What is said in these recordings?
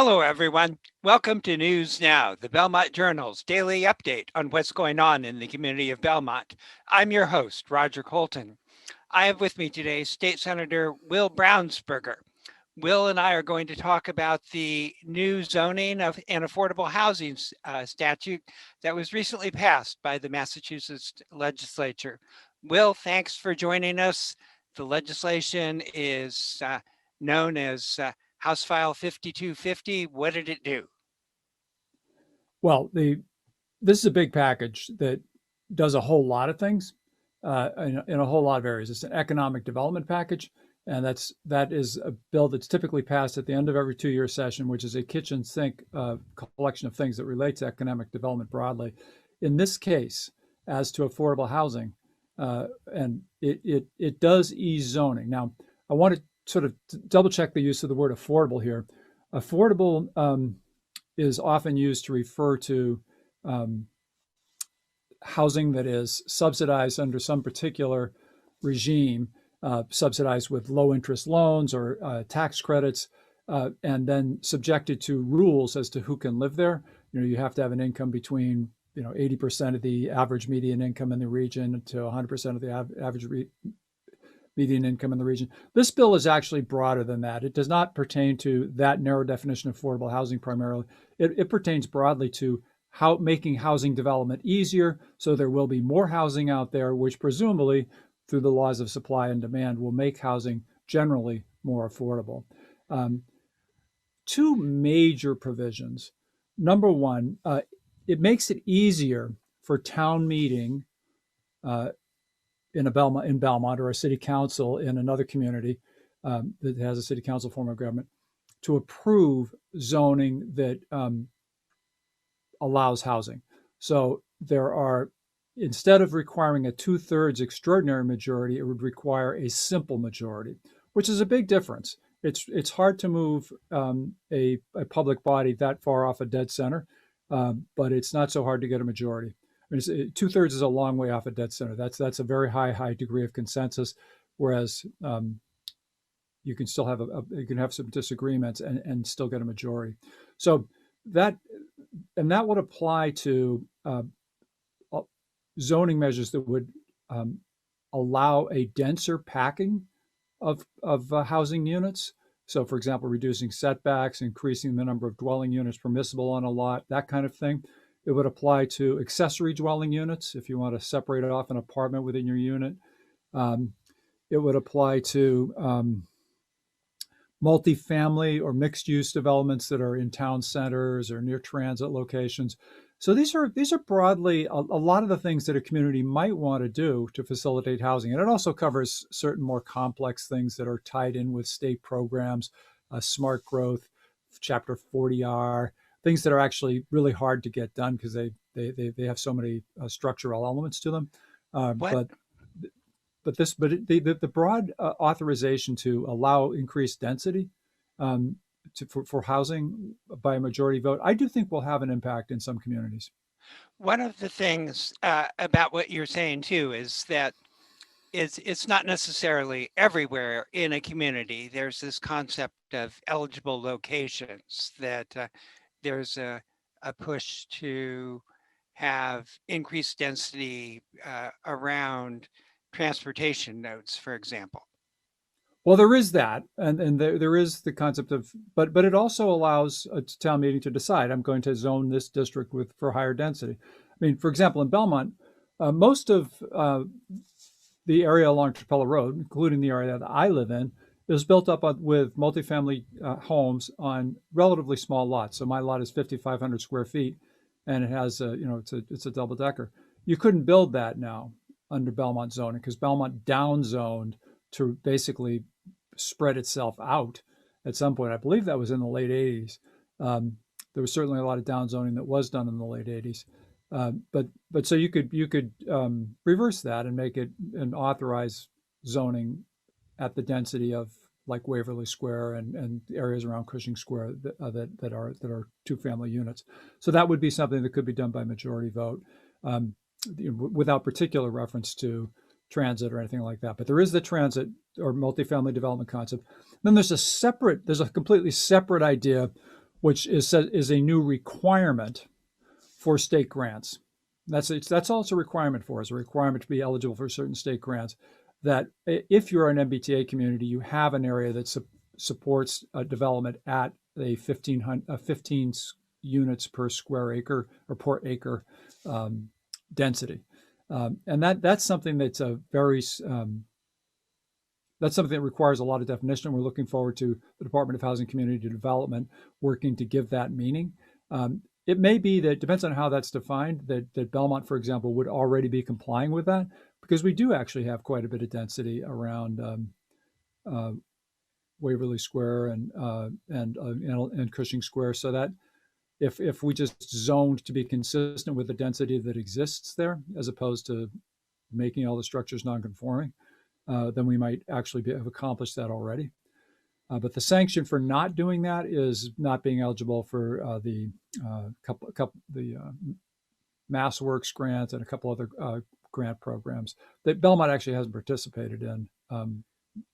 Hello, everyone. Welcome to News Now, the Belmont Journal's daily update on what's going on in the community of Belmont. I'm your host, Roger Colton. I have with me today State Senator Will Brownsberger. Will and I are going to talk about the new zoning of an affordable housing statute that was recently passed by the Massachusetts legislature. Will, thanks for joining us. The legislation is known as House File 5250. What did it do? Well, this is a big package that does a whole lot of things in a whole lot of areas. It's an economic development package, and that is a bill that's typically passed at the end of every 2-year session, which is a kitchen sink collection of things that relate to economic development broadly. In this case, as to affordable housing, and it does ease zoning. Now, I want to sort of double check the use of the word affordable here. Affordable is often used to refer to housing that is subsidized under some particular regime, subsidized with low interest loans or tax credits, and then subjected to rules as to who can live there. You have to have an income between 80% of the average median income in the region to 100% of the average median income in the region. This bill is actually broader than that. It does not pertain to that narrow definition of affordable housing primarily. It pertains broadly to making housing development easier, so there will be more housing out there, which presumably, through the laws of supply and demand, will make housing generally more affordable. Two major provisions. Number one, it makes it easier for town meeting in Belmont or a city council in another community that has a city council form of government to approve zoning that allows housing. So instead of requiring a 2/3 extraordinary majority, it would require a simple majority, which is a big difference. It's hard to move a public body that far off a dead center, but it's not so hard to get a majority. I mean, 2/3 is a long way off a dead center. That's a very high degree of consensus, whereas you can still have some disagreements and still get a majority. So that would apply to zoning measures that would allow a denser packing of housing units. So, for example, reducing setbacks, increasing the number of dwelling units permissible on a lot, that kind of thing. It would apply to accessory dwelling units if you want to separate off an apartment within your unit. It would apply to multifamily or mixed-use developments that are in town centers or near transit locations. So these are broadly a lot of the things that a community might want to do to facilitate housing. And it also covers certain more complex things that are tied in with state programs, smart growth, Chapter 40R, things that are actually really hard to get done because they have so many structural elements to them. But the broad authorization to allow increased density for housing by a majority vote, I do think will have an impact in some communities. One of the things about what you're saying too is that it's not necessarily everywhere in a community. There's this concept of eligible locations, that there's a push to have increased density around transportation nodes, for example. Well, there is that, and there is the concept of, but it also allows a town meeting to decide, I'm going to zone this district for higher density. I mean, for example, in Belmont, most of the area along Trapella Road, including the area that I live in, is built up with multifamily homes on relatively small lots. So my lot is 5,500 square feet, and it has it's a double decker. You couldn't build that now under Belmont zoning because Belmont downzoned to basically spread itself out at some point. I believe that was in the late 80s. There was certainly a lot of downzoning that was done in the late 80s. But so you could reverse that and make it and authorize zoning at the density of like Waverly Square and areas around Cushing Square that are two-family units. So that would be something that could be done by majority vote without particular reference to transit or anything like that. But there is the transit or multifamily development concept. Then there's a completely separate idea, which is a new requirement for state grants. That's also a requirement for us, a requirement to be eligible for certain state grants. That if you're an MBTA community, you have an area that supports development at a 15 units per square acre or per acre density, and that's something that's a very that's something that requires a lot of definition. We're looking forward to the Department of Housing Community Development working to give that meaning. It may be that it depends on how that's defined, that Belmont, for example, would already be complying with that, because we do actually have quite a bit of density around uh, Waverly Square and Cushing Square. So that if we just zoned to be consistent with the density that exists there, as opposed to making all the structures non-conforming, then we might actually have accomplished that already. But the sanction for not doing that is not being eligible for the MassWorks grant and a couple other grant programs that Belmont actually hasn't participated in,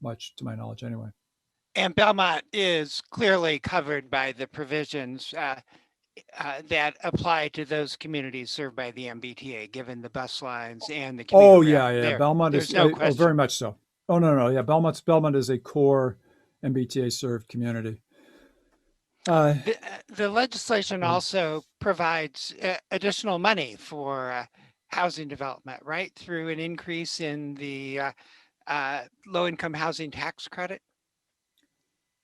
much to my knowledge anyway. And Belmont is clearly covered by the provisions that apply to those communities served by the MBTA, given the bus lines and the commuter Oh rail. yeah, Belmont There's is no very question. much so. Oh no, yeah, Belmont is a core MBTA served community. The legislation also provides additional money for housing development, right? Through an increase in the low-income housing tax credit.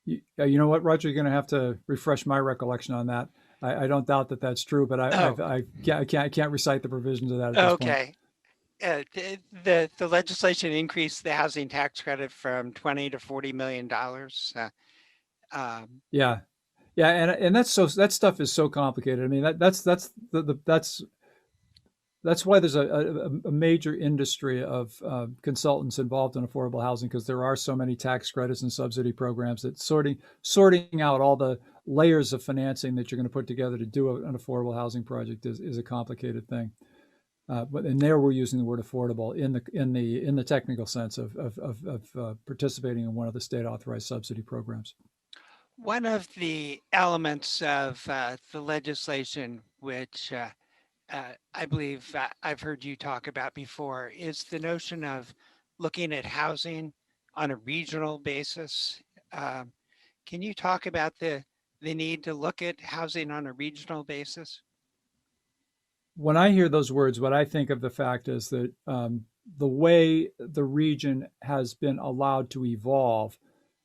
You know what, Roger, you're going to have to refresh my recollection on that. I don't doubt that that's true, but I can't recite the provisions of that at this point. Okay. The legislation increased the housing tax credit from 20 to $40 million. Yeah, and that stuff is so complicated. I mean, that's why there's a major industry of consultants involved in affordable housing, because there are so many tax credits and subsidy programs that sorting out all the layers of financing that you're going to put together to do an affordable housing project is a complicated thing. But and there we're using the word affordable in the technical sense of participating in one of the state authorized subsidy programs. One of the elements of the legislation, which I believe I've heard you talk about before, is the notion of looking at housing on a regional basis. Um, can you talk about the need to look at housing on a regional basis? When I hear those words, what I think of the fact is that the way the region has been allowed to evolve,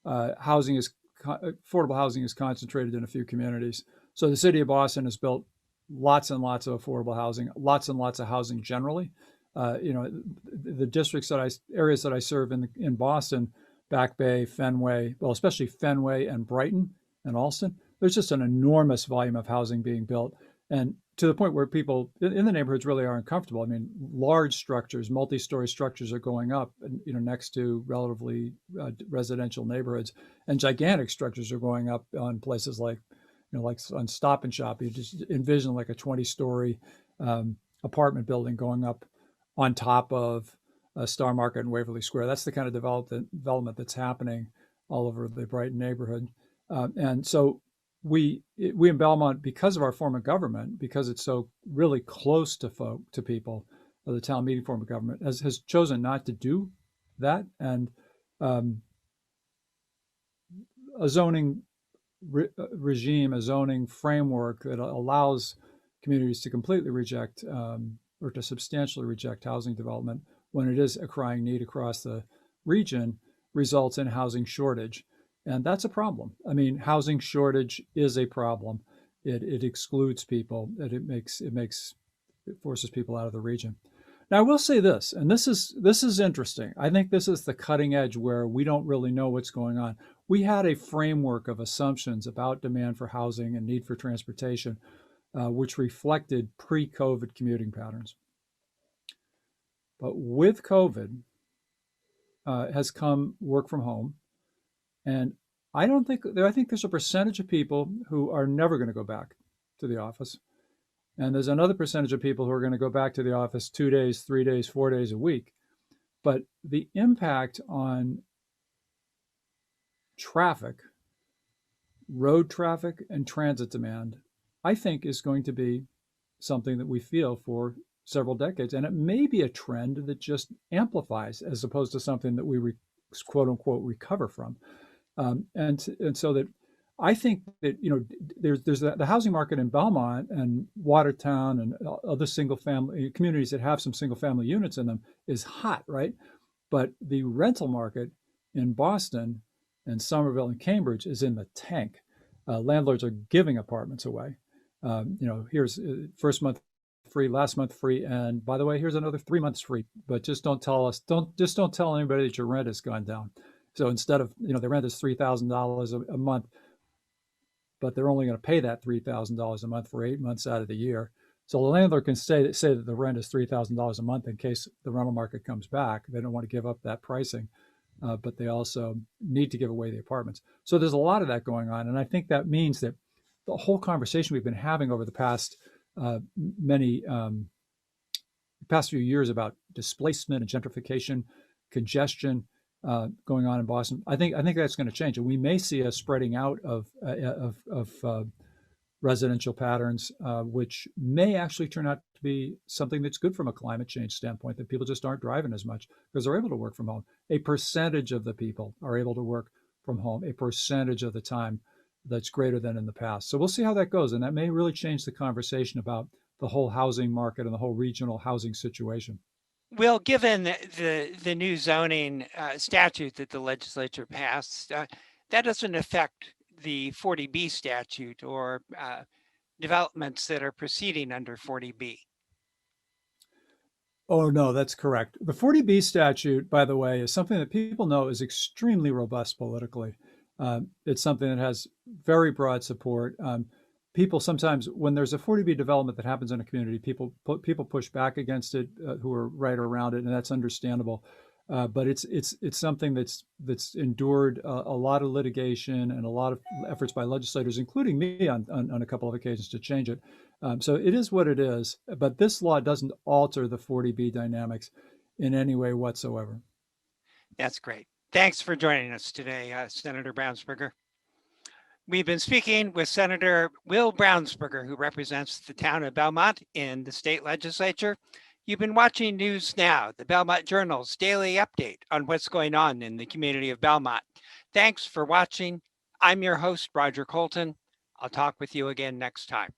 housing is affordable housing is concentrated in a few communities. So the city of Boston has built lots and lots of affordable housing, lots and lots of housing generally. The areas that I serve in Boston, Back Bay, Fenway, well, especially Fenway and Brighton and Allston, there's just an enormous volume of housing being built, and to the point where people in the neighborhoods really are uncomfortable. I mean, large structures, multi-story structures are going up, next to relatively residential neighborhoods, and gigantic structures are going up on places like, like on Stop and Shop. You just envision like a 20-story apartment building going up on top of Star Market and Waverly Square. That's the kind of development that's happening all over the Brighton neighborhood, and so we in Belmont, because of our form of government, because it's so really close to people, the town meeting form of government has chosen not to do that, and a zoning regime, a zoning framework that allows communities to completely reject or to substantially reject housing development when it is a crying need across the region results in housing shortage. And that's a problem. I mean, housing shortage is a problem. It excludes people. It forces people out of the region. Now, I will say this, and this is interesting. I think this is the cutting edge where we don't really know what's going on. We had a framework of assumptions about demand for housing and need for transportation, which reflected pre-COVID commuting patterns. But with COVID has come work from home, and I think there's a percentage of people who are never going to go back to the office. And there's another percentage of people who are going to go back to the office 2 days, 3 days, 4 days a week. But the impact on traffic road traffic and transit demand, I think is going to be something that we feel for several decades. And it may be a trend that just amplifies as opposed to something that we quote unquote recover from. And so that I think that, there's the housing market in Belmont and Watertown and other single family communities that have some single family units in them is hot, right? But the rental market in Boston and Somerville and Cambridge is in the tank. Landlords are giving apartments away. Here's first month free, last month free, and by the way, here's another 3 months free. But just don't tell anybody that your rent has gone down. So instead of the rent is $3,000 a month, but they're only going to pay that $3,000 a month for 8 months out of the year. So the landlord can say that the rent is $3,000 a month in case the rental market comes back. They don't want to give up that pricing, but they also need to give away the apartments. So there's a lot of that going on, and I think that means that the whole conversation we've been having over the past past few years about displacement and gentrification, congestion going on in Boston, I think that's going to change, and we may see a spreading out of residential patterns, which may actually turn out to be something that's good from a climate change standpoint, that people just aren't driving as much because they're able to work from home. A percentage of the people are able to work from home, a percentage of the time that's greater than in the past. So we'll see how that goes. And that may really change the conversation about the whole housing market and the whole regional housing situation. Well, given the new zoning statute that the legislature passed, that doesn't affect the 40B statute or developments that are proceeding under 40B. Oh, no, that's correct. The 40B statute, by the way, is something that people know is extremely robust politically. It's something that has very broad support. People sometimes, when there's a 40B development that happens in a community, people push back against it, who are right around it, and that's understandable. But it's something that's endured a lot of litigation and a lot of efforts by legislators, including me on a couple of occasions, to change it. So it is what it is. But this law doesn't alter the 40B dynamics in any way whatsoever. That's great. Thanks for joining us today, Senator Brownsberger. We've been speaking with Senator Will Brownsberger, who represents the town of Belmont in the state legislature. You've been watching News Now, the Belmont Journal's daily update on what's going on in the community of Belmont. Thanks for watching. I'm your host, Roger Colton. I'll talk with you again next time.